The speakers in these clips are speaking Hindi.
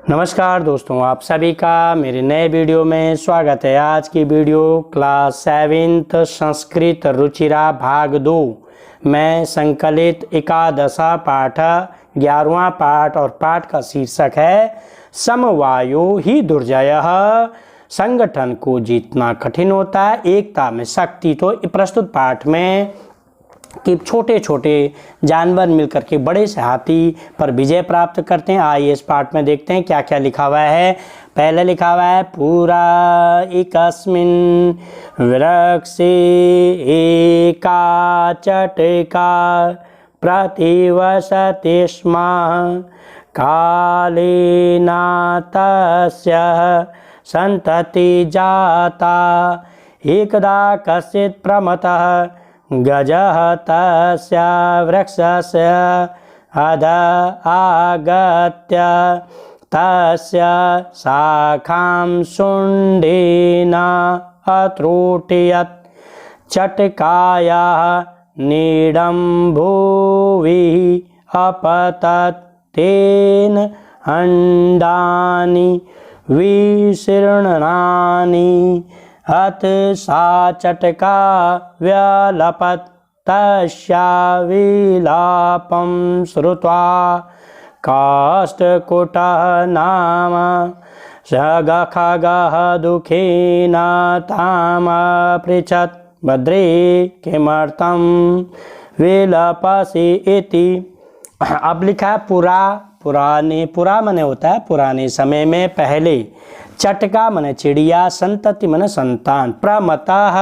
नमस्कार दोस्तों, आप सभी का मेरे नए वीडियो में स्वागत है। आज की video class 7th Sanskrit Ruchira भाग 2 में संकलित एकादशा पाठ 11वां पाठ और पाठ का शीर्षक है समवायो ही दुर्जयः। संगठन को जीतना कठिन होता है, एकता में शक्ति। तो प्रस्तुत पाठ में कि छोटे छोटे जानवर मिलकर के बड़े से हाथी पर विजय प्राप्त करते हैं। आइए इस पाठ में देखते हैं क्या क्या लिखा हुआ है। पहले लिखा हुआ है पुरा एकस्मिन् वृक्षे एका चटका प्रतिवसति स्म कालेन तस्य सन्तति जाता एकदा कश्चित् प्रमथः गजः तस्य वृक्षस्य अधः आगत्य तस्य शाखां शुण्डेन अत्रोटयत् चटकायाः नीडं भुवि अपतत् तेन अंडानि विशीर्णानि अथ सा चटका व्यलपत् तस्या विलापं श्रुत्वा काष्ठकुटः नाम खगः दुःखेन तामपृच्छत् भद्रे किमर्थं विलपसि इति। अब लिखा है पुरा माने होता है पुराने समय में, पहले। चटका माने चिड़िया, संतति माने संतान, प्रमतः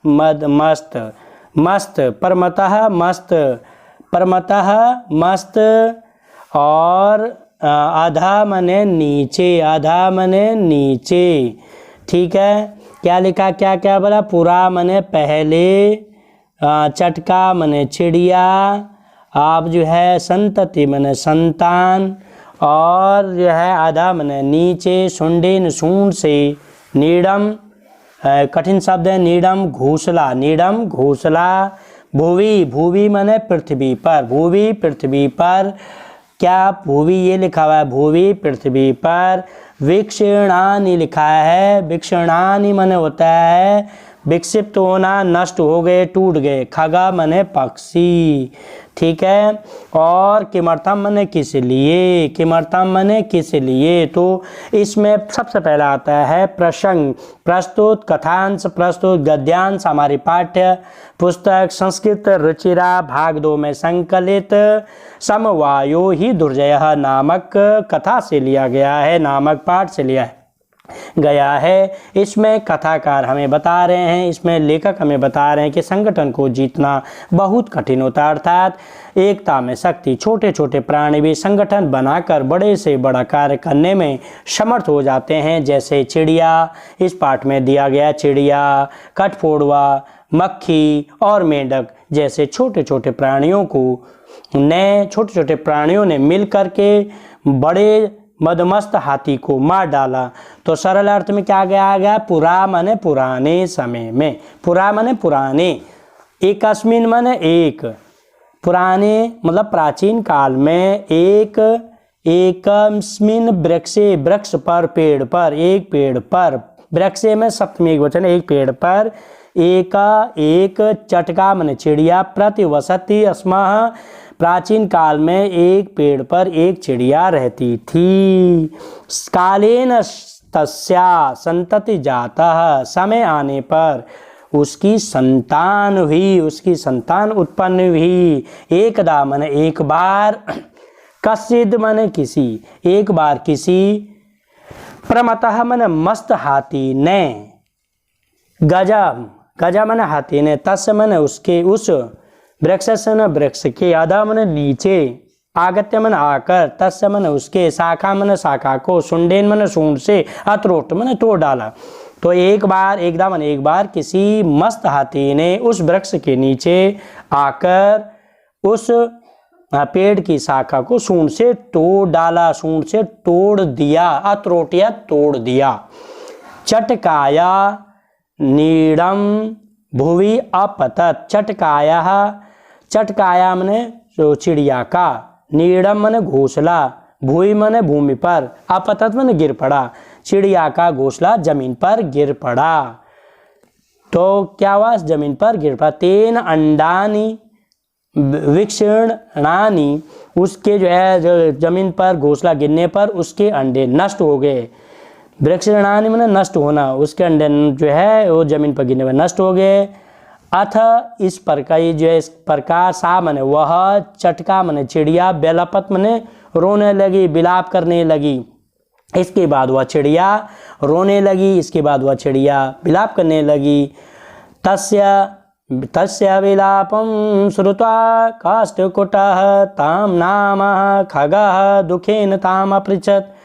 मस्त मस्त, परमतः मस्त, परमतः मस्त, और आधा माने नीचे, आधा माने नीचे। ठीक है, क्या लिखा, क्या क्या बोला? पुरा माने पहले, चटका माने चिड़िया, आप जो है संतति माने संतान, और जो है आधा माने नीचे, सुंडेन सूंड से, नीडम कठिन शब्द है, नीडम घोंसला, नीडम घोंसला, भूवि भूवि माने पृथ्वी पर, भूवि पृथ्वी पर, क्या भूवि ये लिखा हुआ है, भूवि पृथ्वी पर। विक्षीर्णानि लिखा है, विक्षीर्णानि माने होता है विक्षिप्त होना, नष्ट हो गए, टूट गए। खगा माने पक्षी, ठीक है। और किमर्थम माने किस लिए, किमर्थम माने किस लिए। तो इसमें सबसे पहला आता है प्रसंग, प्रस्तुत, कथांश, प्रस्तुत, गद्यांश। हमारी पाठ्य पुस्तक संस्कृत रुचिरा भाग 2 में संकलित समवायो ही दुर्जयः नामक कथा से लिया गया है, नामक पाठ से लिया गया है। इसमें कथाकार हमें बता रहे हैं, इसमें लेखक हमें बता रहे हैं कि संगठन को जीतना बहुत कठिन होता है, अर्थात एकता में शक्ति। छोटे छोटे प्राणी भी संगठन बनाकर बड़े से बड़ा कार्य करने में समर्थ हो जाते हैं, जैसे चिड़िया, इस पाठ में दिया गया चिड़िया, कठफोड़वा, मक्खी और मेंढक जैसे छोटे छोटे प्राणियों ने मिल करके बड़े मदमस्त हाथी को मार डाला। तो सरल अर्थ में क्या आ गया? पुरा माने पुराने समय में, पुरा माने पुराने, एकस्मिन माने एक, पुराने मतलब प्राचीन काल में, एकस्मिन वृक्षे, वृक्ष पर, पेड़ पर, एक पेड़ पर, वृक्षे में सप्तमी एक वचन, एक पेड़ पर, एक चटका माने चिड़िया, प्रतिवसति अस्मः, प्राचीन काल में एक पेड़ पर एक चिड़िया रहती थी। कालेन तस्या संतति जातः, समय आने पर उसकी संतान हुई, उसकी संतान उत्पन्न हुई। एकदा माने एक बार, कश्चित् माने किसी, एक बार किसी, प्रमतः माने मस्त हाथी ने, गजा माने हाथी ने, तस्य माने उसके, उस वृक्ष से न वृक्ष के, आधा मन नीचे, आगत्य मन आकर, तस्य मन उसके, शाखा मन शाखा को, सुंडेन मन सूंड से, अत्रोट मन तोड़ डाला। तो एक बार किसी मस्त हाथी ने उस वृक्ष के नीचे आकर उस पेड़ की शाखा को सूंड से तोड़ डाला, सूंड से तोड़ दिया, अत्रोटिया तोड़ दिया। चटकाया नीडम भुवि अपतत, चटकाया, चटकाया मने चिड़िया का, नीडम मने घोंसला, भूमि माने भूमि पर, अपतत माने गिर पड़ा, चिड़िया का घोंसला जमीन पर गिर पड़ा। तो क्या हुआ, जमीन पर गिर पड़ा। तेन अंडानी विक्षीर्णानि, उसके जो है जो जमीन पर घोंसला गिरने पर उसके अंडे नष्ट हो गए। विक्षीर्णानि माने नष्ट होना, उसके अंडे जो है वो जमीन पर गिरने पर नष्ट हो गए। अथ इस प्रकार जो है इस प्रकार, सा माने वह, चटका माने चिड़िया, बेलपत माने रोने लगी, विलाप करने लगी। इसके बाद वह चिड़िया रोने लगी, इसके बाद वह चिड़िया विलाप करने लगी। तस्य विलापं श्रुत्वा काष्ठकुटः ताम नाम खगः दुखेन ताम अपृच्छत्।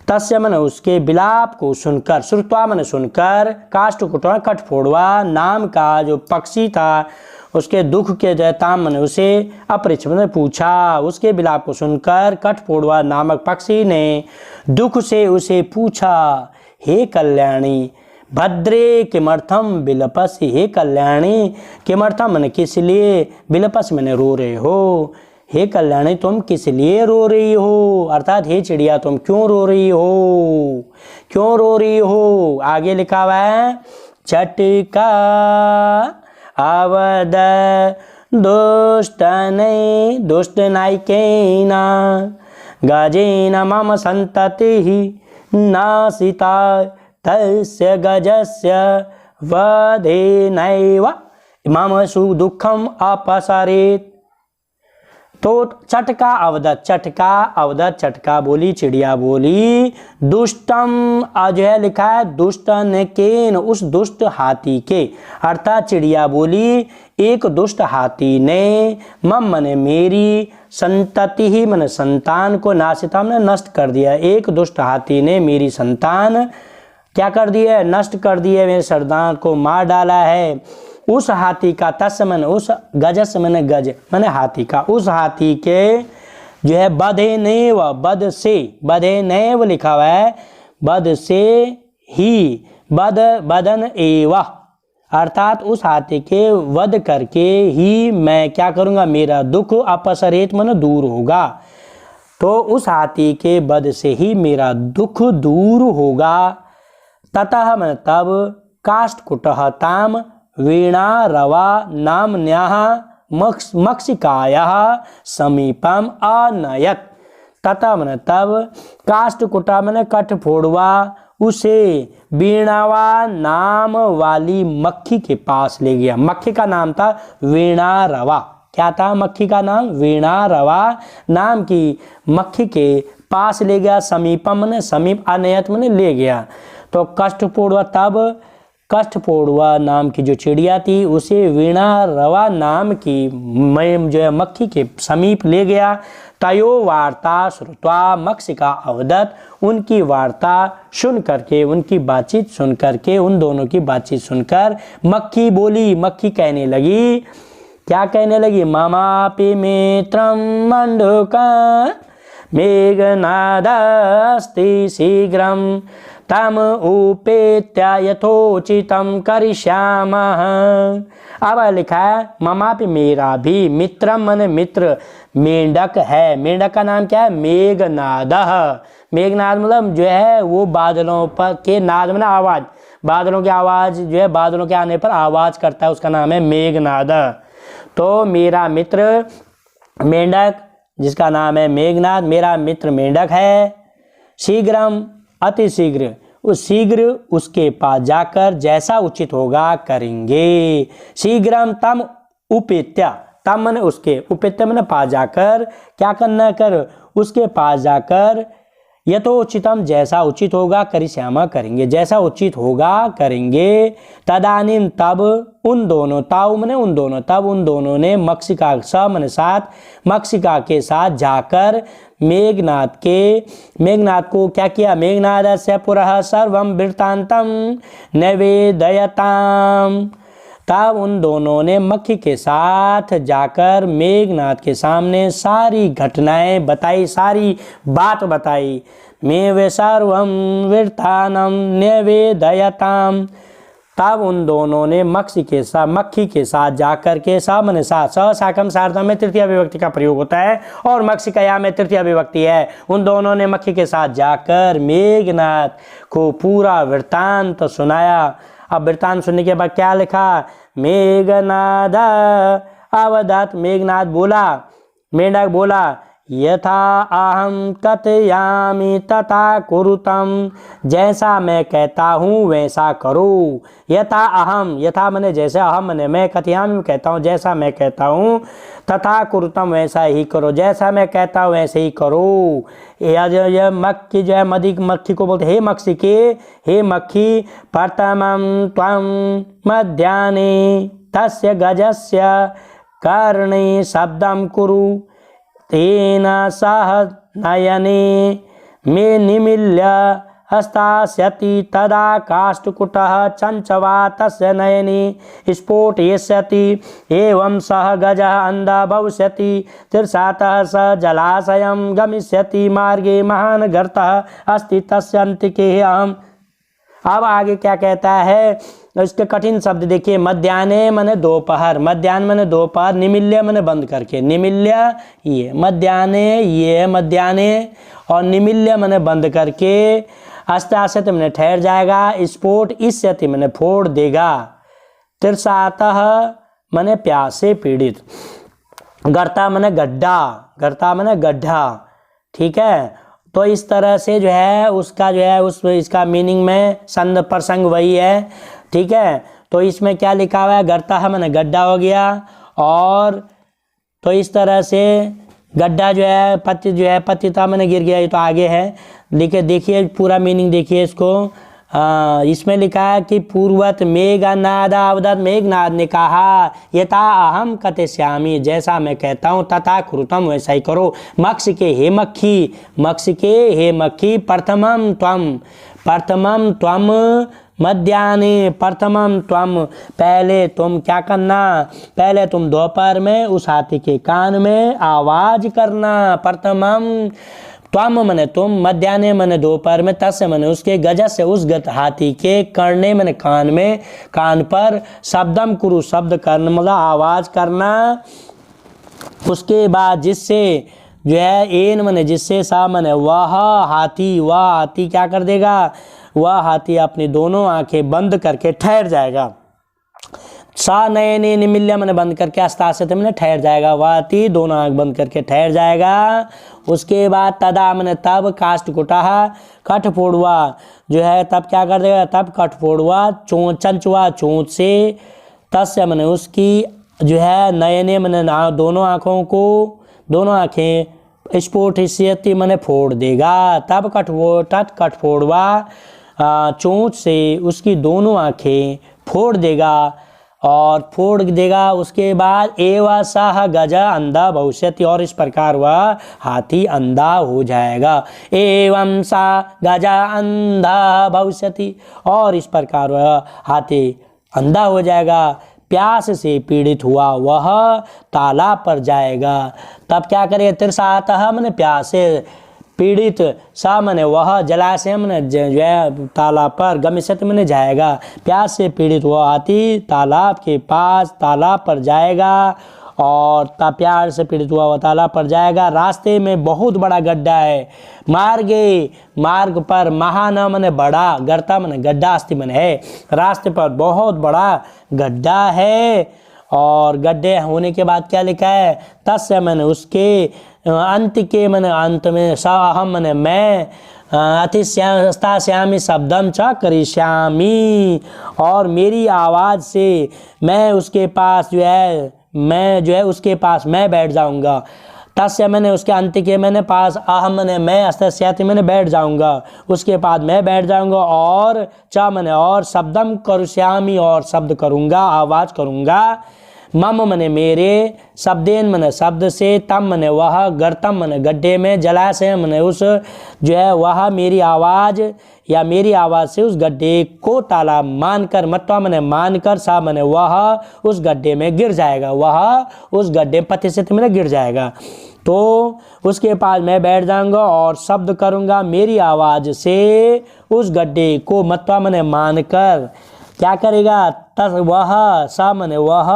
तस्य मन उसके विलाप को सुनकर, श्रुत्वा मन सुनकर, काष्ठकुटः कठफोड़वा नाम का जो पक्षी था उसके दुख के जो ताम मन उसे अपृच्छ मैंने पूछा। उसके विलाप को सुनकर कठफोड़वा नामक पक्षी ने दुख से उसे पूछा, हे कल्याणी भद्रे किमर्थम विलपसि, हे कल्याणी किमर्थम मैंने किस लिए, विलपस मैंने रो रहे हो, हे कल्याणी तुम किस लिए रो रही हो, अर्थात हे चिड़िया तुम क्यों रो रही हो, क्यों रो रही हो। आगे लिखा हुआ है, चटका अवद दुष्टनायकेन गजेन मम संततिः नासिता तस्य गजस्य वधेनैव मम सुदुःखम अपसरेत्। तो चटका अवदत, चटका अवदत, चटका बोली, चिड़िया बोली, दुष्टम जो है लिखा है दुष्टनकेन, उस दुष्ट हाथी के, अर्थात चिड़िया बोली एक दुष्ट हाथी ने, मम मने मेरी, संतति ही मने संतान को, नासिता मने नष्ट कर दिया। एक दुष्ट हाथी ने मेरी संतान क्या कर दिया है, नष्ट कर दिया, मेरे संतान को मार डाला है। उस हाथी का, तस्य मैंने उस, गजस मैंने गज मैंने हाथी का, उस हाथी के जो है बधे नेव, बद से, बधे नेव लिखा हुआ है, बद से ही, बद बदन एवा, अर्थात उस हाथी के वध करके ही मैं क्या करूँगा, मेरा दुख अपसरेत मन दूर होगा। तो उस हाथी के वध से ही मेरा दुख दूर होगा। ततः मैं तब काष्ठकुटः ताम वीणा रवा नाम्न्याः मक्षिकायाः समीपम अनयत। तथा मन तब काष्ठकुटा मन कठफोड़वा उसे वीणावा नाम वाली मक्खी के पास ले गया। मक्खी का नाम था वीणा रवा। क्या था मक्खी का नाम? वीणा रवा नाम की मक्खी के पास ले गया। समीपम मन समीप, अनयत मन ले गया। तो कष्टपूर्वा, तब कष्टपूर्वा नाम की जो चिड़िया थी उसे वीणा रवा नाम की जो है मक्खी के समीप ले गया। तयो वार्ता श्रुत्वा मक्षिका अवदत, उनकी वार्ता सुन करके, उनकी बातचीत सुन करके, उन दोनों की बातचीत सुनकर मक्खी बोली, मक्खी कहने लगी, क्या कहने लगी? ममापि मित्रं मंडूका मेघनादस्ति शीघ्रं तम उपेत्य यथोचितं करिष्यामः। अब लिखा है ममापि, मेरा भी, मित्रम मन मित्र, मेंढक है। मेंढक का नाम क्या है? मेघनादः। मेघनाद मतलब जो है वो बादलों पर के नाद में आवाज, बादलों की आवाज जो है बादलों के आने पर आवाज करता है, उसका नाम है मेघनाद। तो मेरा मित्र मेंढक जिसका नाम है मेघनाद, मेरा मित्र मेंढक है। शीघ्रम अति शीघ्र, उस शीघ्र उसके पास जाकर जैसा उचित होगा करेंगे। शीघ्रम तम उपेत्या, तम मन उसके, उपेत्या मन पास जाकर क्या करना कर, उसके पास जाकर यथोचितम जैसा उचित होगा करिष्यामा करेंगे, जैसा उचित होगा करेंगे। तदानीम तब उन दोनों, ताऊ मने उन दोनों, तब उन दोनों ने मक्षिका स मन साथ, मक्षिका के साथ जाकर मेघनाद को क्या किया? मेघनादस्य पुरः सर्वं वृत्तान्तं निवेदयताम्। तब उन दोनों ने मक्खी के साथ जाकर मेघनाद के सामने सारी घटनाएं बताई, सारी बात बताई। मे वे सर्वं वृत्तान्तं निवेदयताम्, तब उन दोनों ने मक्खी के साथ जाकर के मने साथ साकम सार्थम में तृतीय विभक्ति का प्रयोग होता है और मक्षिकया में तृतीय विभक्ति है। उन दोनों ने मक्खी के साथ जाकर मेघनाद को पूरा वृत्तांत सुनाया। अब वृत्तांत सुनने के बाद क्या लिखा, मेघनाद अवदत्, मेघनाद बोला, मेढक बोला, यथा अहम कथयामि तथा कुरुतम, जैसा मैं कहता हूँ वैसा करो। यथा अहम, यथा मने जैसे, अहम मने मैं, कथयामि कहता हूँ, जैसा मैं कहता हूँ, तथा कुरुतम वैसा ही करो, जैसा मैं कहता हूँ वैसे ही करो। यह मक्खी जो है मक्खी को बोलते, हे मक्खी प्रथमं त्वं मध्याह्ने तस्य गजस्य कर्णे शब्दं कुरु, तेन सह नयने मे निमील्य हस्तास्यति, तदा काष्ठकुटः चञ्चवा तस्य नयने स्फोटयिष्यति, एवं सह गजः अन्धः भविष्यति, तीर्षातः स जलाशयं गमिष्यति, मार्गे महान् गर्तः अस्ति तस्य अन्तिके अहम्। अब आगे क्या कहता है, इसके कठिन शब्द देखिए। मध्याह्ने मने दोपहर, मध्याह्न मने दोपहर, निमिल्य मने बंद करके, निमिल्य ये मध्याह्ने, ये मध्याह्ने, और निमिल्य मने बंद करके, अस्तासत मने ठहर जाएगा, स्फोट इष्यति मने फोड़ देगा, तीर्षातः मने प्यास से पीड़ित, गर्ता मने गड्ढा, गर्ता मने गड्ढा, ठीक है। तो इस तरह से जो है उसका जो है इसका मीनिंग में संद प्रसंग वही है, ठीक है। तो इसमें क्या लिखा हुआ है, गर्ता है मैंने गड्ढा हो गया, और तो इस तरह से गड्ढा जो है पतिता मैंने गिर गया, ये तो आगे है, देखिए पूरा मीनिंग देखिए इसको। इसमें लिखा है कि पूर्वत मेघनाद अवदत्, मेघनाद ने कहा, यथा अहम कथयिष्यामि, जैसा मैं कहता हूँ, तथा कुरुतम वैसा ही करो। मक्षिके हे मक्खी, प्रथमं त्वं मध्याह्ने, प्रथमं त्वं, पहले तुम क्या करना, पहले तुम दोपहर में उस हाथी के कान में आवाज करना, प्रथमं त्वम मने तुम, मध्याह्ने मने दोपहर में, तस्य मने उसके, गजस से उस हाथी के, कर्णे मने कान में, कान पर, शब्दम कुरु शब्द करना मतलब आवाज करना। उसके बाद जिससे जो है एन मने जिससे, सा मने वह हाथी क्या कर देगा, वह हाथी अपनी दोनों आंखें बंद करके ठहर जाएगा। सा नयने निमिल्य मैंने बंद करके, अस्तासत मैंने ठहर जाएगा, वह हाथी दोनों आंख बंद करके ठहर जाएगा। उसके बाद तदा मैंने तब, काष्ठकुटः कठफोड़ुआ जो है तब क्या कर देगा, तब कठफोड़ुआ चंचुआ चोंच से, तस्य मैंने उसकी जो है, नयने मैंने दोनों आँखों को, दोनों आँखें स्फोटयिष्यति मैंने फोड़ देगा, तब कठफोड़ुआ चोंच से उसकी दोनों आँखें फोड़ देगा, और फोड़ देगा। उसके बाद एवं सह गजा अंधा भविष्यति, और इस प्रकार वह हाथी अंधा हो जाएगा। एवं सा गजा अंधा भविष्यति, और इस प्रकार वह हाथी अंधा हो जाएगा। प्यास से पीड़ित हुआ वह तालाब पर जाएगा, तब क्या करेगा, तीर्षातः मने प्यास से पीड़ित, सा मने वह, जलाशय मने जो है तालाब पर, गमिष्यति मने जाएगा, प्यास से पीड़ित हुआ हाथी तालाब के पास, तालाब पर जाएगा, और प्यार से पीड़ित हुआ वह तालाब पर जाएगा। रास्ते में बहुत बड़ा गड्ढा है, मार्ग पर, महान मने बड़ा, गर्ता मने गड्ढा, अस्ति मने है, रास्ते पर बहुत बड़ा गड्ढा है। और गड्ढे होने के बाद क्या लिखा है, तस्य मैंने उसके, अंत के मैंने अंत में, स अहम मैंने मैं, अतिश्यामी शब्दम च करिष्यामि, और मेरी आवाज़ से मैं उसके पास जो है, मैं जो है उसके पास मैं बैठ जाऊंगा। तस्य मैंने उसके अंत के मैंने पास, अहम मैंने मैं, अस्त्याति मैंने बैठ जाऊंगा, उसके बाद मैं बैठ जाऊंगा, और च मैंने और, शब्दम करिष्यामि और शब्द करूंगा, आवाज़ करूंगा। मम मने मेरे, शब्देन मने शब्द से, तम मने वह, गर्तम मने गड्ढे में, जलाशय मने उस जो है वह, मेरी आवाज़ या मेरी आवाज़ से उस गड्ढे को तालाब मानकर, मत्वा मने मानकर, सा मने वह उस गड्ढे में गिर जाएगा, वह उस गड्ढे पति से मैंने गिर जाएगा। तो उसके पास मैं बैठ जाऊंगा और शब्द करूंगा मेरी आवाज़ से उस गड्ढे को, मत्वा मने मानकर, क्या करेगा, तस वह, स मने वह,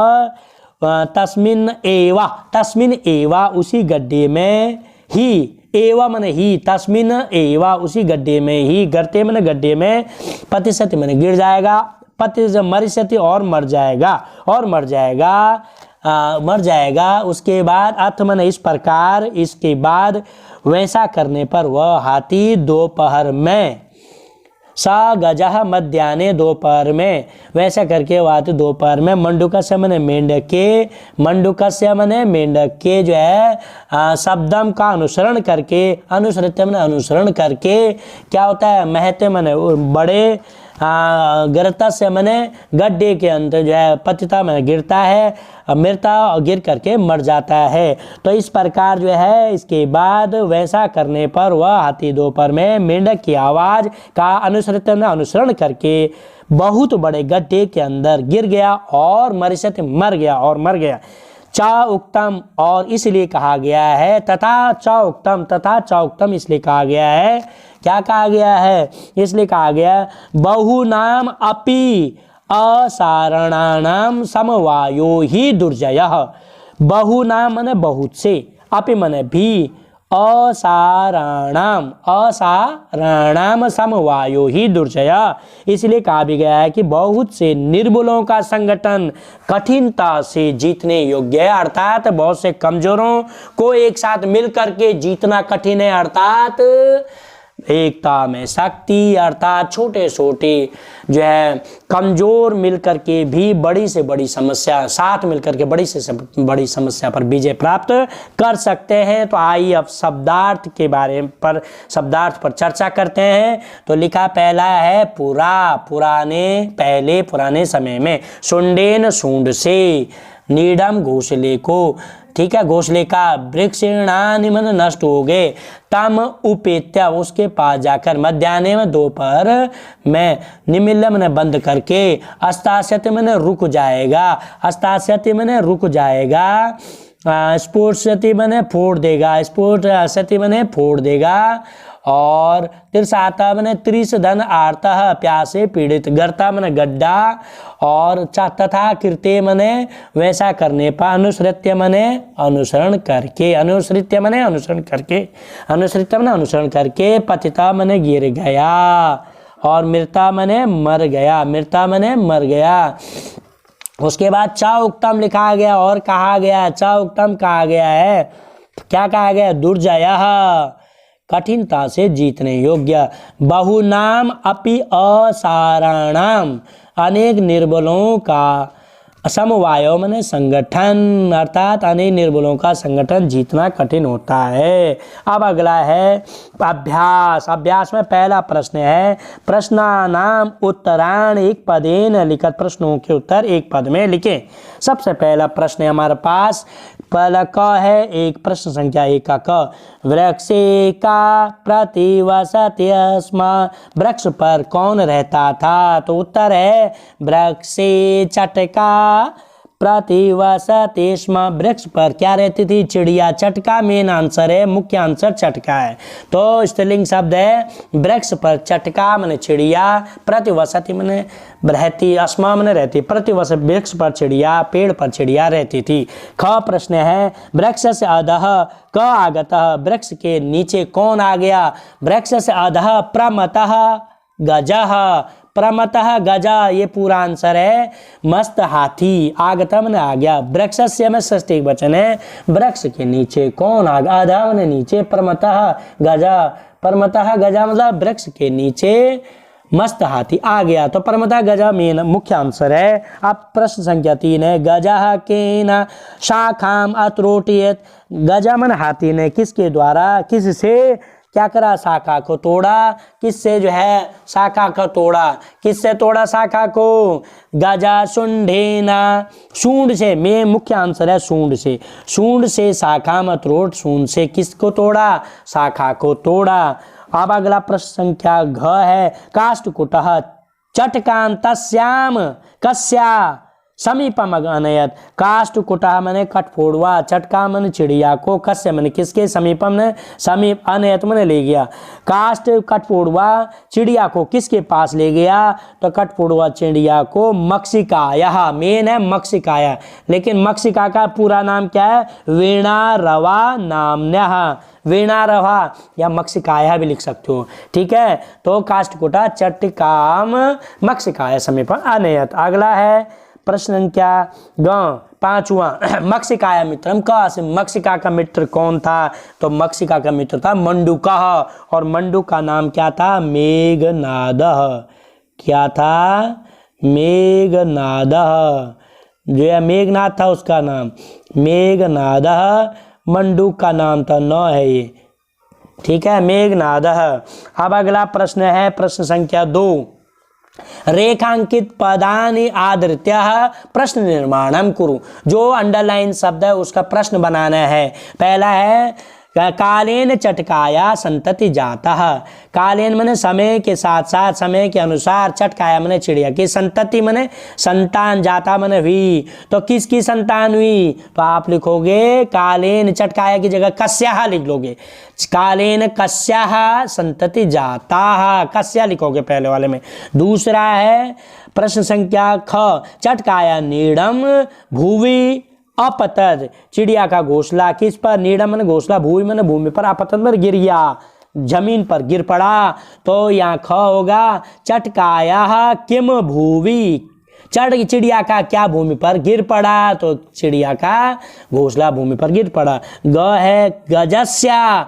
तस्मिन एवा उसी गड्ढे में ही, एवा मने ही, तस्मिन एवा उसी गड्ढे में ही, गर्ते मने गड्ढे में, पतिशति मने गिर जाएगा, पति मरिष्यति और मर जाएगा, उसके बाद अर्थ मने इस प्रकार, इसके बाद वैसा करने पर वह हाथी दोपहर में, सा गजह मध्याह्ने दोपहर में, वैसा करके वह हाथी दोपहर में, मंडूकस्य मने मेंढक के, मंडूकस्य मने मेंढक के जो है शब्दम का अनुसरण करके, अनुसृत्य मने अनुसरण करके, क्या होता है, महते मने बड़े, गिरतस्य मने गड्ढे के अंदर जो है, पतिता में गिरता है, मृता गिर करके मर जाता है। तो इस प्रकार जो है इसके बाद वैसा करने पर वह हाथी दोपहर में मेंढक की आवाज़ का अनुसरण करके बहुत बड़े गड्ढे के अंदर गिर गया और मर गया। चा उक्तम, और इसलिए कहा गया है, तथा चा उक्तम इसलिए कहा गया है, क्या कहा गया है, इसलिए कहा गया बहुनाम अपि असारणानाम समवायो ही दुर्जयः, बहुनाम मने बहुत से, अपि मने भी, असाराणाम समवायो ही दुर्जय, इसलिए कहा भी गया है कि बहुत से निर्बलों का संगठन कठिनता से जीतने योग्य है, अर्थात बहुत से कमजोरों को एक साथ मिल करके जीतना कठिन है, अर्थात एकता में शक्ति, अर्थात छोटे छोटे जो है कमजोर मिलकर के भी बड़ी से बड़ी समस्या, साथ मिलकर के बड़ी से बड़ी समस्या पर विजय प्राप्त कर सकते हैं। तो आइए अब शब्दार्थ के बारे पर, शब्दार्थ पर चर्चा करते हैं। तो लिखा पहला है पुराने समय में, सुंडेन सूंड से, नीडम घोंसले को, ठीक है, घोंसले का, वृक्षणानि मन नष्ट हो गए, तम उपेत्या उसके पास जाकर, मध्याह्ने में दोपहर में, निमिल्ल मैंने बंद करके, अस्तास्यति मैंने रुक जाएगा, स्फोटस्यति मैंने फोड़ देगा, और तिरसाता मैंने त्रिस धन आर्तः प्यासे पीड़ित, गर्ता मैंने गड्ढा, और तथा कृत्य मैंने वैसा करने पर, अनुसृत्य मैंने अनुसरण करके, पतिता मैंने गिर गया, और मृता मैंने मर गया। उसके बाद चा उक्तम लिखा गया और कहा गया, चा उक्तम कहा गया है, क्या कहा गया, दुर्जयः कठिनता से जीतने योग्य, बहुनाम अपि असाराणाम अनेक निर्बलों का, समवायो माने संगठन, अर्थात अनेक निर्बलों का संगठन जीतना कठिन होता है। अब अगला है अभ्यास में पहला प्रश्न है, प्रश्नानाम उत्तराण एक पदेन लिखित, प्रश्नों के उत्तर एक पद में लिखें। सबसे पहला प्रश्न है हमारे पास, पहला क है, एक प्रश्न संख्या 1 का क, वृक्षे का प्रतिवसति अस्मा, वृक्ष पर कौन रहता था? तो उत्तर है वृक्षे चटका प्रतिवसति स्म, वृक्ष पर क्या रहती थी? चिड़िया। चटका मेन आंसर है, मुख्य आंसर चटका है। तो स्त्रीलिंग शब्द है, वृक्ष पर चटका माने चिड़िया, प्रतिवसति माने रहती, अस्मा माने रहती, प्रतिवस वृक्ष पर चिड़िया, पेड़ पर चिड़िया रहती थी। ख प्रश्न है, वृक्ष से अधः क आगतः, वृक्ष के नीचे कौन आ गया? वृक्ष से अधः प्रमतः गजः, प्रमतः गजा, ये पूरा आंसर है मस्त हाथी। आगतम ने आ गया, वृक्षस्य में षष्ठी वचन है, वृक्ष के नीचे कौन आ गया? आधा ने नीचे, प्रमतः गजा, प्रमतः गजा मतलब वृक्ष के नीचे मस्त हाथी आ गया। तो प्रमतः गजा मेन मुख्य आंसर है। अब प्रश्न संख्या 3 है, गजा केन शाखाम अत्रोटयत, गजा मन हाथी ने किसके द्वारा, किससे क्या करा? शाखा को तोड़ा। किससे जो है शाखा को तोड़ा? किससे तोड़ा शाखा को? गजा शुंडेना, सूंड से, में मुख्य आंसर है सूंड से, सूंड से शाखा मत रोट, सूंड से किसको तोड़ा? शाखा को तोड़ा। अब अगला प्रश्न संख्या घ है, काष्ठकुटः चटकांतस्याम कस्या, समीपम अनयत। काष्ठ कुटा मैंने कठफोड़वा, चटका मन चिड़िया को, कस्य मैंने किसके, समीपम ने समीप, अनयत मैंने ले गया। काष्ठ कठफोड़वा चिड़िया को किसके पास ले गया, तो कठफोड़वा चिड़िया को मक्षिकाया, मेन है मक्षिकाया, लेकिन मक्षिका का पूरा नाम क्या है, वीणा रवा नाम्न्यः, वीणा रवा या मक्षिकाया भी लिख सकते हो, ठीक है। तो काष्ठकुटा चट्टिकाम मक्षिकाया समीपम अनयत। अगला है प्रश्न संख्या ग, पांचवा, मक्षिकाया मित्रम का, मक्षिका का मित्र कौन था, तो मक्षिका का मित्र था मंडूका, और मंडूक का नाम क्या था, मेघनादः। क्या था, मेघनादः, जो है मेघनाद था उसका नाम मेघनादः, मंडूक का नाम था, न है ये, ठीक है, मेघनादः। अब अगला प्रश्न है प्रश्न संख्या 2, रेखांकित पदानि आधृत्य प्रश्न निर्माणम कुरु। जो अंडरलाइन शब्द है उसका प्रश्न बनाना है। पहला है कालेन चटकाया संतति जाता, कालेन मने समय के साथ साथ, समय के अनुसार, चटकाया मने चिड़िया की, संतति मने संतान, जाता मने हुई, तो किसकी संतान हुई, तो आप लिखोगे कालेन, चटकाया की जगह कस्याः लिख लोगे, कालेन कस्याः संतति जाता, कस्या लिखोगे पहले वाले में। दूसरा है प्रश्न संख्या ख, चटकाया नीडम भूवि अपतत, चिड़िया का घोंसला किस पर, नीडम मन घोंसला, भूमि मन भूमि पर, अपतत पर गिर गया, जमीन पर गिर पड़ा, तो यहाँ ख होगा चटकाया किम भूवि, चिड़िया का क्या भूमि पर गिर पड़ा, तो चिड़िया का घोंसला भूमि पर गिर पड़ा। ग है गजस्या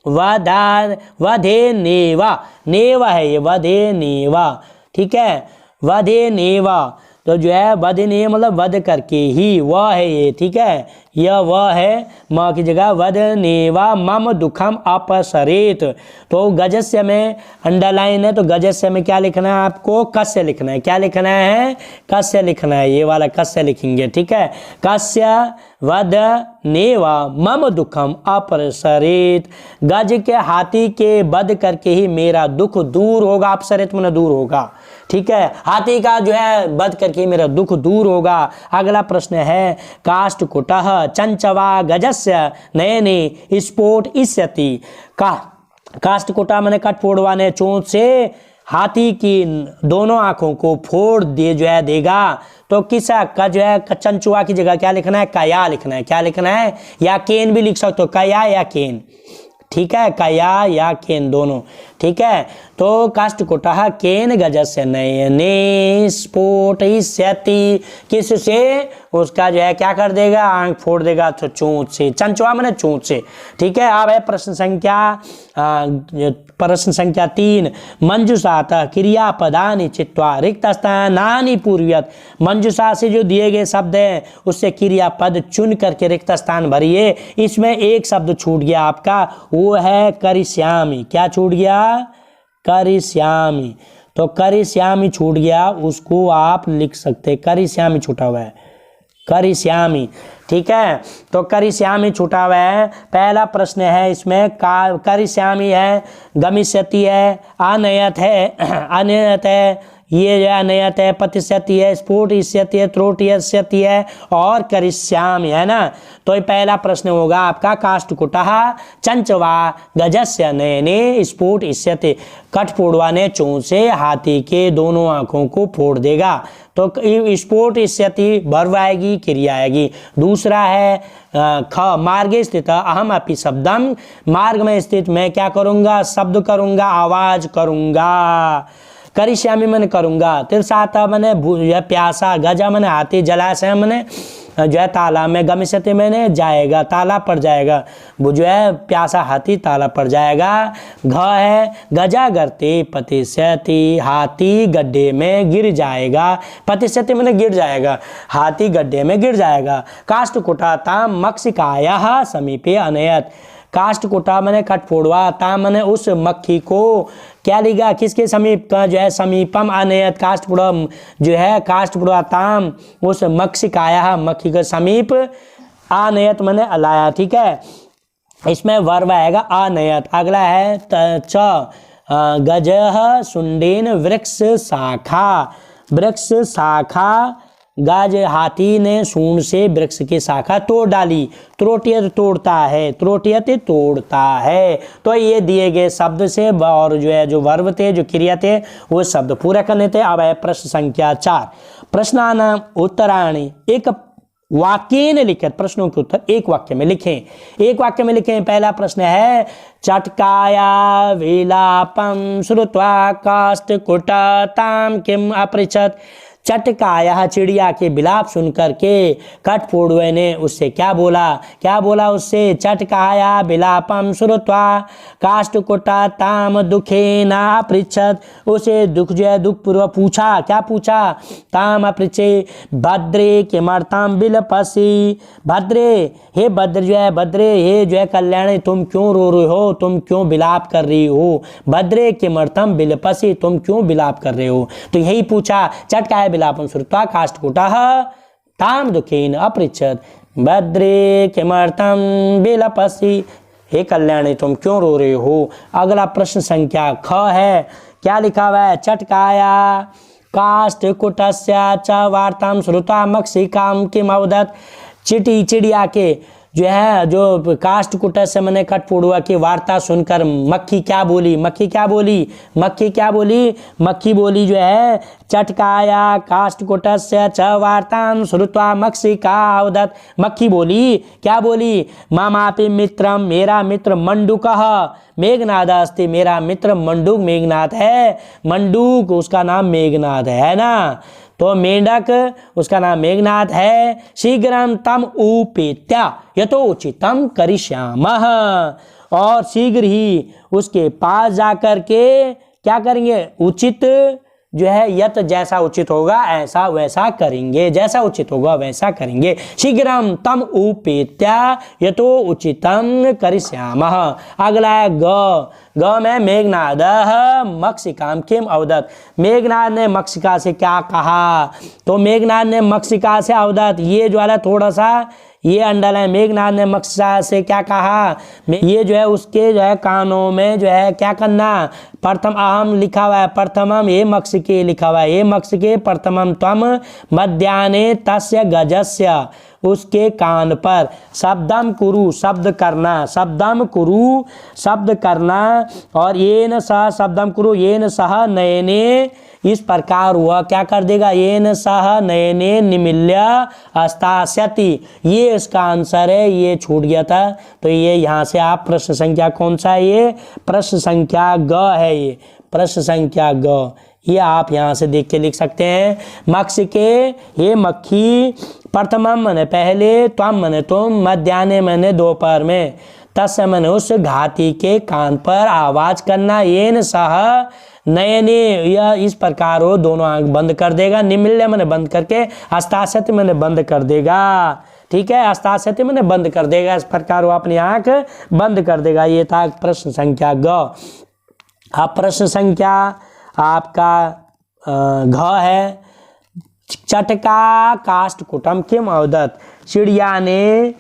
वधे नेवा, नेवा है ये, वधे नेवा, ठीक है, वधे नेवा, तो जो है वध ने मतलब वध करके ही, वह है ये, ठीक है, यह वह है, माँ की जगह वध नेवा मम दुखम अपसरेत। तो गजस्य में अंडरलाइन है, तो गजस्य में क्या लिखना है आपको, कस्य लिखना है, क्या लिखना है, कस्य लिखना है, ये वाला कस्य लिखेंगे, ठीक है, कस्य वध नेवा मम दुखम अपसरेत, गज के हाथी के वध करके ही मेरा दुख दूर होगा, अपसरेत मन दूर होगा, ठीक है, हाथी का जो है वध करके मेरा दुख दूर होगा। अगला प्रश्न है काष्ठकुटः चंचवा गजस्य नयने स्फोट इष्यति, काष्ठकुटा मैंने कठफोड़वा ने चोंच से हाथी की दोनों आंखों को फोड़ दे जो है देगा, तो किसा का जो है चंचुआ की जगह क्या लिखना है, कया लिखना है, क्या लिखना है, या केन भी लिख सकते हो, कया या केन, ठीक है, कया या केन दोनों, ठीक है। तो काष्ठकुटः केन गजस्य नयने स्फोटयिष्यति, किससे, उसका जो है क्या कर देगा, आंख फोड़ देगा, तो चोंच से, चंचुआ माने चोंच से, ठीक है। अब है प्रश्न संख्या 3, मंजुषातः क्रियापदानि चित्वा रिक्त स्थानानि पूर्वयत्, मंजुषा से जो दिए गए शब्द हैं उससे क्रियापद चुन करके रिक्त स्थान भरिए। इसमें एक शब्द छूट गया आपका, वो है करिष्यामि, क्या छूट गया, करिष्यामि, तो करिष्यामि छूट गया, उसको आप लिख सकते, करिष्यामि छूटा हुआ है, करिष्यामि, ठीक है, तो करिष्यामि छूटा हुआ है। पहला प्रश्न है इसमें करिष्यामि है, गमिष्यति है, अनयत है, अनयत है, ये जो अनयत है, पतिष्यति है, स्फोटयिष्यति है, त्रोटयिष्यति है, और करिष्यामि है ना। तो ये पहला प्रश्न होगा आपका काष्ठकुटः चंचवा गजस्य नयने स्फोटयिष्यति, कठफोड़वा ने चोंच से हाथी के दोनों आंखों को फोड़ देगा, तो स्फोटयिष्यति भर्व आएगी, क्रिया आएगी। दूसरा है ख, मार्गे स्थित अहम अपि शब्दम, मार्ग में स्थित मैं क्या करूंगा, शब्द करूंगा, आवाज करूंगा, करिष्यामि मैंने करूंगा, तिरसाता मैंने प्यासा, गजा मैंने हाथी, जलाशय मैंने जो है तालाब में, गमिष्यति मैंने जाएगा, तालाब पर जाएगा, वो जो है प्यासा हाथी तालाब पर जाएगा। घ है गजा गर्ते पतिष्यति, हाथी गड्ढे में गिर जाएगा, पतिष्यति मैंने गिर जाएगा, हाथी गड्ढे में गिर जाएगा। काष्ठकुटा ताम मक्षिकायाः समीपे अनयत, काष्ठकुटा मैंने कठफोड़वा, ताम मैंने उस मक्खी को क्या लिखा, किसके समीप का जो है, समीपम अनयत, काष्ठपुड़ा जो है, काष्ठपुड़ा ताम उस मक्षिकाया, मक्खी के समीप, अनयत मैंने अलाया, ठीक है, इसमें वर्ब आएगा अनयत। अगला है च, गजः सुंडेन वृक्ष शाखा, वृक्ष शाखा गज हाथी ने सूंड से वृक्ष की शाखा तोड़ डाली। त्रोटियत तोड़ता है, त्रोटियत तोड़ता है। तो ये दिए गए शब्द से और जो है जो वर्ब थे, जो क्रिया थे, वो शब्द पूरा करने थे। अब है प्रश्न संख्या 4। प्रश्नानाम उत्तराणि एक वाक्य ने लिखे, प्रश्नों के उत्तर एक वाक्य में लिखें। एक वाक्य में लिखें। पहला प्रश्न है चटकाया विलापम श्रुत्वा काष्ठकुटतां किम अपृच्छत्। चटकाया चिड़िया के विलाप सुन करके कठफोड़ुए ने उससे क्या बोला? क्या बोला उससे? चटकाया विलापम श्रुत्वा काष्ठकुटतां दुखेन अपृच्छत्। उसे दुख जो है दुख पूर्वक पूछा। क्या पूछा? ताम अपृच्छे भद्रे किमर्थं विलपसि। भद्रे, हे भद्र जो है, भद्रे हे जो है कल्याणी, तुम क्यों रो रहे हो? तुम क्यों विलाप कर रही हो? भद्रे किमर्थं विलपसि, तुम क्यों विलाप कर रहे हो? तो यही पूछा। चटकाया विलापम श्रुत्वा काष्ठकुटः ताम दुखेन अपृच्छत् भद्रे किमर्थं विलपसि। हे कल्याणी, तुम क्यों रो रहे हो? अगला प्रश्न संख्या ख है। क्या लिखा हुआ है? चटकाया काष्ठकुटस्य च वार्तां श्रुत्वा मक्षिकां किम अवदत्। चिड़िया के जो है जो काष्ठकुटस्य से मैंने कठफोड़ुआ की वार्ता सुनकर मक्खी क्या बोली? मक्खी क्या बोली? मक्खी क्या बोली? मक्खी बोली जो है चटकाया काष्ठकुटस्य च वार्तां श्रुत्वा मक्षिका अवदत्। मक्खी बोली, क्या बोली? ममापि मित्रम, मेरा मित्र मंडूकः मेघनाद अस्ति। मेरा मित्र मंडूक मेघनाद है। मंडूक उसका नाम मेघनाद है ना, तो मेंढक उसका नाम मेघनाद है। शीघ्रं तम उपेत्य यथोचितं करिष्यामः। और शीघ्र ही उसके पास जाकर के क्या करेंगे? उचित जो है यत, जैसा उचित होगा ऐसा वैसा करेंगे, जैसा उचित होगा वैसा करेंगे। शीघ्रं तम उपेत्य यतो उचितं करिष्यामः। अगला है ग। ग में मेघनाद मक्षिकां किम अवदत्। मेघनाद ने मक्षिका से क्या कहा? तो मेघनाद ने मक्षिका से अवदत्, ये जो है थोड़ा सा ये अंडल है। मेघनाद ने मक्षिका से क्या कहा? ये जो है उसके जो है कानों में जो है क्या करना? प्रथम अहम लिखा हुआ है, प्रथमम ये मक्षिके लिखा हुआ है। ये मक्षिके प्रथमम त्वम मध्याह्ने तस्य गजस्य। उसके कान पर शब्दम कुरु, शब्द करना, शब्दम कुरु शब्द करना। और येन सह शब्दम कुरु येन सह नयने, इस प्रकार हुआ क्या कर देगा? येन सह नयने निमिल्य अस्तास्यति। ये इसका आंसर है, ये छूट गया था। तो ये यहाँ से आप प्रश्न संख्या कौन सा है? ये प्रश्न संख्या ग है। ये प्रश्न संख्या ग, ये आप यहाँ से देख के लिख सकते हैं। मक्षिके ये मक्खी, प्रथमम मने पहले, त्वम मने तुम, मध्याह्ने मने दोपहर में, तस्य मने उस घाती के कान पर आवाज करना, येन सह नयने यह इस प्रकार हो दोनों आंख बंद कर देगा, निमिल्य मैंने बंद करके, अस्तास्यति मैंने बंद कर देगा। ठीक है, अस्तास्यति मैंने बंद कर देगा, इस प्रकार वो अपनी आंख बंद कर देगा। ये था प्रश्न संख्या ग। अब प्रश्न संख्या आपका घ है। चटका काष्ठकुटम किम अवदत्। चिड़िया ने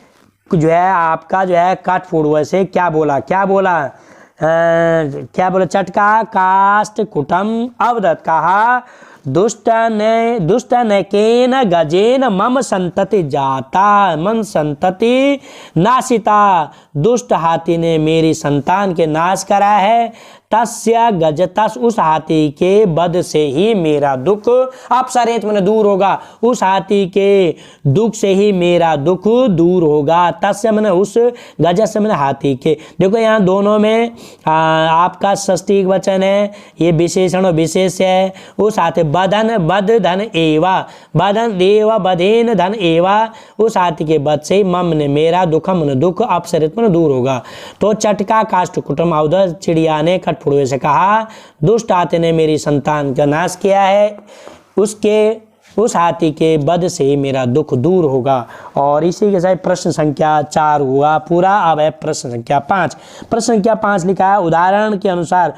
जो है आपका जो है कठफोड़ुए से क्या बोला? क्या बोला? क्या बोला? चटका काष्ठकुटम अवदत्, कहा दुष्ट ने केन गजेन मम संतति जाता, मन संतति नाशिता। दुष्ट हाथी ने मेरी संतान के नाश करा है। तस्य गजतस, उस हाथी के बद से ही मेरा दुख अपसरेत मैंने दूर होगा। उस हाथी के दुख से ही मेरा दुख दूर होगा। तस्य मैंने उस, गजस से मैंने हाथी के। देखो यहाँ दोनों में आपका षष्ठी वचन है, ये विशेषण विशेष है। उस हाथी बधन, बद धन एवा, बधन देव बधेन धन एवा। उस हाथी के बद से ही मम ने मेरा दुखम ने दुख अपसरित में दूर होगा। तो चटका काष्ठकुटम अवदत्, चिड़िया ने कठफोड़ुए से कहा दुष्ट हाथी ने मेरी संतान का नाश किया है, उस हाथी के बद से ही मेरा दुख दूर होगा। और इसी के साथ प्रश्न संख्या 4 हुआ पूरा। अब है प्रश्न संख्या 5। प्रश्न संख्या 5 लिखा है उदाहरण के अनुसार,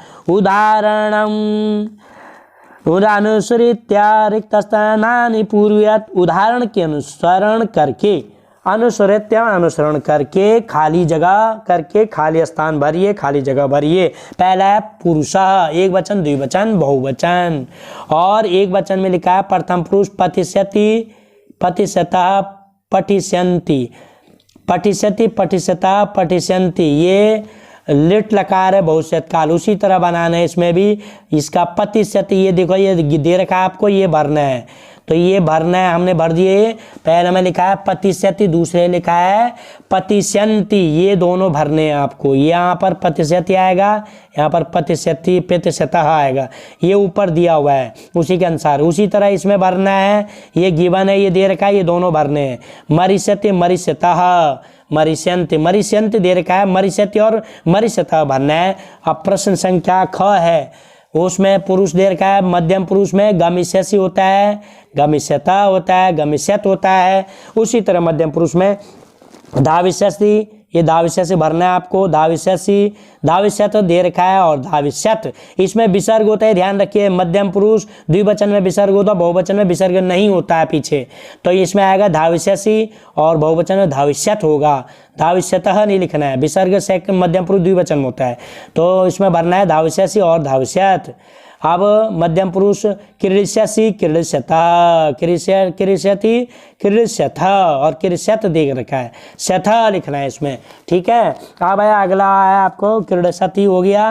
उदानुसृत्य रिक्तस्थानानि पूर्वयत्। उदाहरण के अनुसरण करके, अनुसरण करके खाली जगह करके खाली स्थान भरिए, खाली जगह भरिए। पहला है पुरुषः, एक वचन द्विवचन बहुवचन। और एक वचन में लिखा है प्रथम पुरुष पतिष्यति, पठिष्यतः पठिष्यन्ति, पठिष्यति पठिष्यतः पठिष्यन्ति, ये लिट लकार है भविष्यत काल, उसी तरह बनाना है इसमें भी। इसका पठिष्यति, ये देखो ये दे रखा है आपको, ये भरना है, तो ये भरना है, हमने भर दिए। पहले में लिखा है पठिष्यति, दूसरे लिखा है पठिष्यन्ति, ये दोनों भरने हैं आपको। यहाँ पर पठिष्यति आएगा, यहाँ पर पठिष्यति पठिष्यतः आएगा, ये ऊपर दिया हुआ है उसी के अनुसार। उसी तरह इसमें भरना है, ये गिवन है, ये दे रखा है, ये दोनों भरने हैं। मरिष्यति मरिष्यतः, मरिष्यन्ति मरिष्यन्ति दे रखा है, मरिष्यति और मरिष्यतः भरना है। अब प्रश्न संख्या ख है, उसमें पुरुष दे रखा है, मध्यम पुरुष में गमिष्यसि होता है, गमिष्यतः होता है, गमिष्यत होता है। उसी तरह मध्यम पुरुष में धाविष्यसि, ये धाविष्यसि भरना है आपको, धाविष्यसि धाविष्यत दे रखा है और धाविष्यत, इसमें विसर्ग होता है, ध्यान रखिए। मध्यम पुरुष द्विवचन में विसर्ग होता है, बहुवचन में विसर्ग नहीं होता है पीछे, तो इसमें आएगा धाविष्यसि और बहुवचन में धाविष्यत होगा, धाविष्यतः नहीं लिखना है, विसर्ग से मध्यम पुरुष द्विवचन में होता है, तो इसमें भरना है धाविष्यसि और धाविष्यत। अब मध्यम पुरुष क्रीडिष्यसि क्रीडिष्यतः, क्रीडिष्यति क्रीडिष्यतः और क्रीडिष्यत दे रखा है, शतः लिखना है इसमें, ठीक है। अब अगला है आपको क्रीडिष्यति हो गया।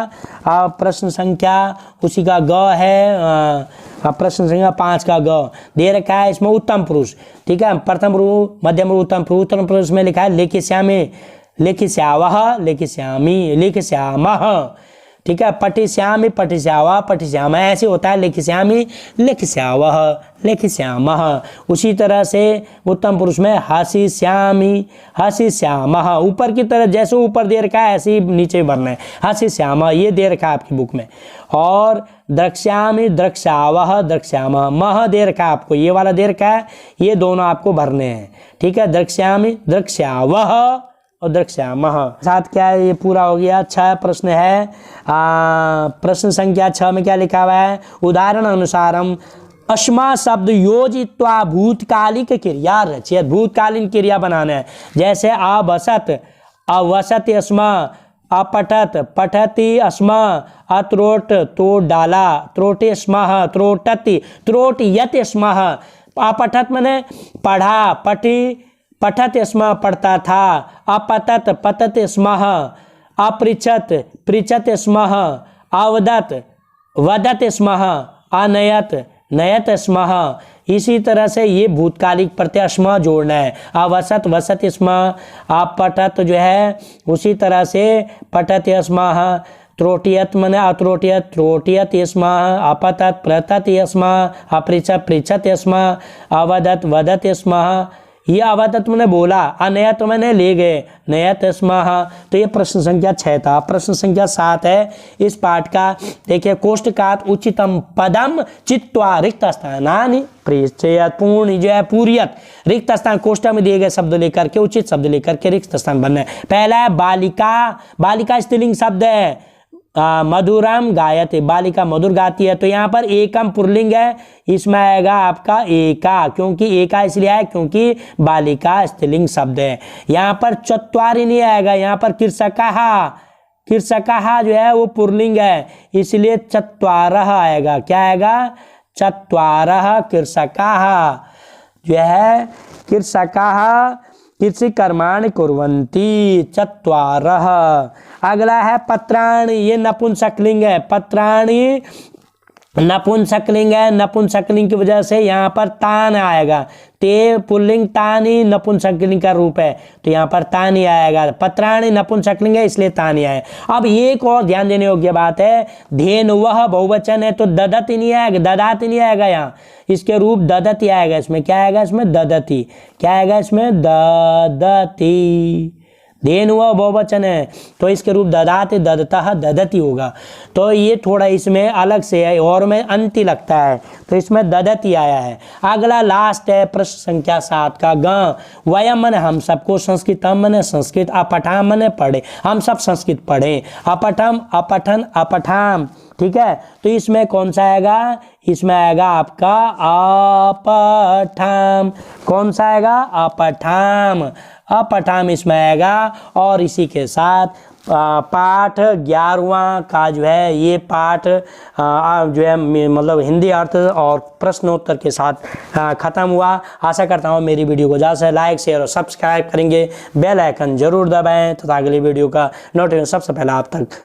अब प्रश्न संख्या उसी का ग है, प्रश्न संख्या 5 का ग दे रखा है, इसमें उत्तम पुरुष, ठीक है। प्रथम पुरुष, मध्यम पुरुष, उत्तम पुरुष। उत्तम पुरुष में लिखा है लेखिष्यामि लेखिष्यावः लेखिष्यामि लेखिष्यामः, ठीक है। पठिष्यामि पठिष्यावः पठिष्यामः ऐसे होता है, लेखिष्यामि लेखिष्यावः लेखिष्यामः। उसी तरह से उत्तम पुरुष में हसिष्यामि हसिष्यामः, ऊपर की तरह जैसे ऊपर दे रखा है ऐसे ही नीचे भरना है, हसिष्यामः ये दे रखा है आपकी बुक में। और द्रक्ष्यामि द्रक्ष्यावः द्रक्ष्यामः, मह दे रखा है आपको, ये वाला दे रखा है, ये दोनों आपको भरने हैं, ठीक है। द्रक्ष्यामि द्रक्ष्यावः और द्रक्ष्यामः साथ क्या है, ये पूरा हो गया। 6 प्रश्न है, प्रश्न संख्या 6 में क्या लिखा हुआ है, उदाहरण अनुसारम अस्मा शब्द योजित्वा भूतकालिक क्रिया रचयत, भूतकालीन क्रिया बनाना है। जैसे अवसत अवसत अस्मा, अपठत पठति अस्मा, अत्रोट तो डाला, त्रोटे स्मः त्रोटति त्रोटयत स्मः। अपठत माने पढ़ा, पठी पठत स्म पढ़ता था, अपतत पतत स्मः, अपृच्छत पृच्छत स्मः, अवदत वदत स्मः, अनयत नयत स्मः। इसी तरह से ये भूतकालिक प्रत्यय स्म जोड़ना है, अवसत वसत स्म, अपठत जो है उसी तरह से पठत स्मः, त्रोटियत मने अत्रोटियत त्रोटियत स्म, अपतत प्रतत स्म, अपृच्छत पृच्छत स्म, अवदत वदत स्म। ये अवदत मैंने बोला, अनयत मैंने ले गए, नयत स्मः। तो ये प्रश्न संख्या 6 था। प्रश्न संख्या 7 है इस पाठ का, देखिए कोष्टकात उचितम पदम चित्वा रिक्त स्थानानि प्रेषयत, पूर्ण जो है पूरियत, रिक्त स्थान कोष्टक में दिए गए शब्द लेकर के उचित शब्द लेकर के रिक्त स्थान बनना है। पहला है बालिका, बालिका स्त्रीलिंग शब्द है, मधुरम गायते, बालिका मधुर गाती है, तो यहाँ पर एकम पुल्लिंग है, इसमें आएगा आपका एका, क्योंकि एका इसलिए है क्योंकि बालिका स्त्रीलिंग शब्द है। यहाँ पर चत्वारि नहीं आएगा, यहाँ पर कृषकाहा, कृषकाहा जो है वो पुल्लिंग है, इसलिए चत्वारः आएगा। क्या आएगा, चत्वारः कृषकाहा जो है, कृषकाहा कृषि कर्माणि कुर्वन्ति, चत्वारः। अगला है पत्राणि, ये नपुंसकलिंग है, पत्राणि नपुंसकलिंग है, नपुंसकलिंग की वजह से यहाँ पर तान आएगा, ते पुल्लिंग तानी नपुंसकलिंग का रूप है, तो यहाँ पर तानी आएगा। पत्राणि नपुंसकलिंग है इसलिए तानी आए। अब एक और ध्यान देने योग्य बात है, धेनुवः बहुवचन है तो ददति नहीं आएगा, ददाति नहीं आएगा, यहाँ इसके रूप ददति आएगा। इसमें क्या आएगा, इसमें ददति, क्या आएगा इसमें ददति, धेनु बहुवचन है तो इसके रूप ददाति ददतः ददति होगा, तो ये थोड़ा इसमें अलग से है और में अंति लगता है, तो इसमें ददति आया है। अगला लास्ट है प्रश्न संख्या 7 का ग, वयम मन हम सबको, संस्कृतम मन संस्कृत, अपठाम मन पढ़े, हम सब संस्कृत पढ़े, अपठम अपठन अपठाम, ठीक है। तो इसमें कौन सा आएगा, इसमें आएगा आपका अपठाम, कौन सा आएगा, अपठाम, अपठाम इसमें आएगा। और इसी के साथ पाठ 11वां का जो है ये पाठ जो है मतलब हिंदी अर्थ और प्रश्नोत्तर के साथ ख़त्म हुआ। आशा करता हूँ मेरी वीडियो को ज़्यादा से लाइक शेयर और सब्सक्राइब करेंगे, बेल आइकन जरूर दबाएं तथा अगली वीडियो का नोटिफिकेशन सबसे पहले आप तक